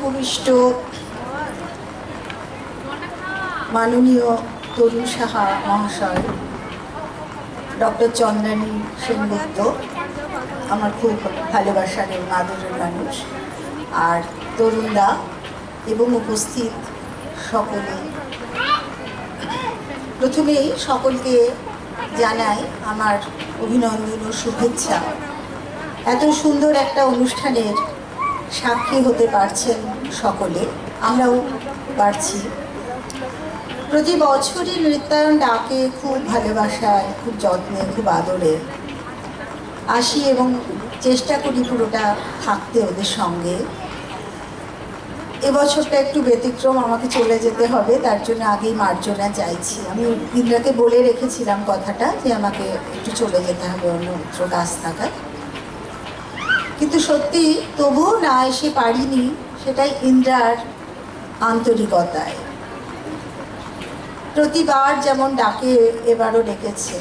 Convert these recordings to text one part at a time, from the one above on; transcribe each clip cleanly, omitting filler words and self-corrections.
উপবিষ্ট মাননীয় তরুণ সাহা মহাশয়, ডক্টর চন্দ্রানী সেনগুপ্ত, আমার খুব ভালোবাসার এবং আদরের মানুষ, আর তরুণদা এবং উপস্থিত সকলে, প্রথমেই সকলকে জানাই আমার অভিনন্দন ও শুভেচ্ছা। এত সুন্দর একটা অনুষ্ঠানের সাক্ষী হতে পারছেন সকলে, আমরাও পারছি। প্রতি বছরই নৃত্যায়ন ডাকে খুব ভালোবাসায়, খুব যত্নে, খুব আদরে আসি এবং চেষ্টা করি পুরোটা থাকতে ওদের সঙ্গে। এবছরটা একটু ব্যতিক্রম, আমাকে চলে যেতে হবে, তার জন্য আগেই মার্জনা চাইছি। আমি ইন্দ্রাকে বলে রেখেছিলাম কথাটা যে আমাকে একটু চলে যেতে হবে অন্যত্র কাজ থাকায়, কিন্তু সত্যি তবুও না এসে পারিনি, সেটাই ইন্দ্রার আন্তরিকতায়। প্রতিবার যেমন ডাকে এবারও ডেকেছে।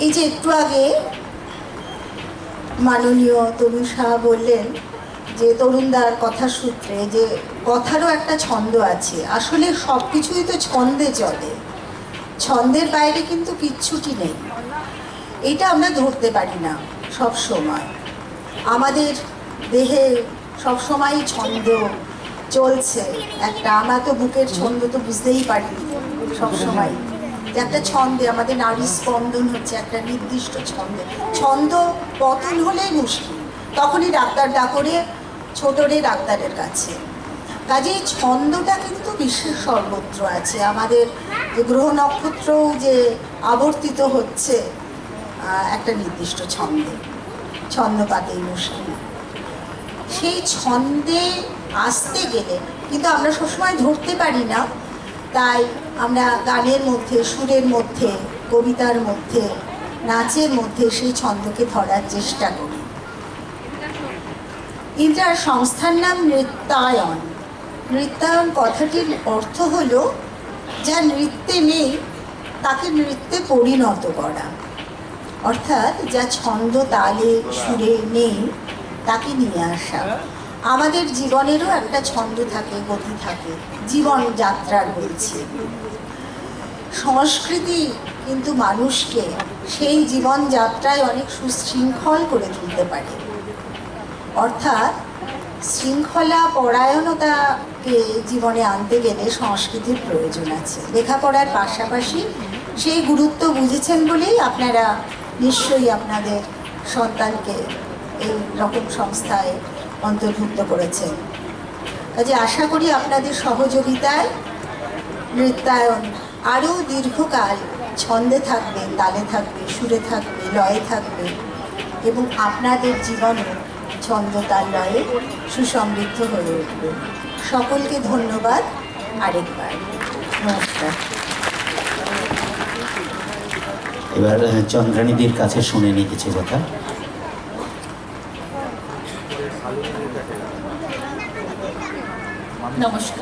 এই যে একটু আগে মাননীয় তরুণ সাহা বললেন যে তরুণদার কথার সূত্রে যে কথারও একটা ছন্দ আছে, আসলে সব কিছুই তো ছন্দে চলে, ছন্দের বাইরে কিন্তু কিচ্ছুটি নেই। এটা আমরা ধরতে পারি না সব সময়, আমাদের দেহে সব সময় ছন্দ চলছে একটা। আমরা তো বুকের ছন্দ তো বুঝতেই পারি সব সময়, যে একটা ছন্দে আমাদের নারী স্পন্দন হচ্ছে একটা নির্দিষ্ট ছন্দে। ছন্দ পতন হলেই মুশকিল, তখনই ডাক্তার ডাকরে ছোটরে ডাক্তারের কাছে। কাজেই ছন্দটা কিন্তু বিশ্বের সর্বত্র আছে। আমাদের যে গ্রহ নক্ষত্রও যে আবর্তিত হচ্ছে একটা নির্দিষ্ট ছন্দে, ছন্দ পাতেই মুশকিল। সেই ছন্দে আসতে গেলে কিন্তু আমরা সবসময় ধরতে পারি না, তাই আমরা গানের মধ্যে, সুরের মধ্যে, কবিতার মধ্যে, নাচের মধ্যে সেই ছন্দকে ধরার চেষ্টা করি। ইন্দ্রার সংস্থার নাম নৃত্যায়ন। নৃত্যায়ন কথাটির অর্থ হলো যা নৃত্যে নেই তাকে নৃত্যে পরিণত করা, অর্থাৎ যা ছন্দ তালে সুরে নেই তাকে নিয়ে আসা। আমাদের জীবনেরও একটা ছন্দ থাকে, গতি থাকে, জীবন যাত্রার বলছি। সংস্কৃতি কিন্তু মানুষকে সেই জীবন যাত্রায় অনেক সুশৃঙ্খল করে তুলতে পারে, অর্থাৎ শৃঙ্খলা পরায়ণতাকে জীবনে আনতে গেলে সংস্কৃতির প্রয়োজন আছে। লেখাপড়ার পাশাপাশি সেই গুরুত্ব বুঝেছেন বলেই আপনারা নিশ্চয়ই আপনাদের সন্তানকে এই রকম সংস্থায় অন্তর্ভুক্ত করেছেন। কাজে আশা করি আপনাদের সহযোগিতায় নৃত্যায়ন আরও দীর্ঘকাল ছন্দে থাকবে, তালে থাকবে, সুরে থাকবে, লয়ে থাকবে এবং আপনাদের জীবনে ছন্দ তাল লয়ে সুসমৃদ্ধ হয়ে উঠবে। সকলকে ধন্যবাদ আরেকবার, নমস্কার। এবার চন্দ্রানীদির কাছে শুনে নিই কিছু কথা। নমস্কার।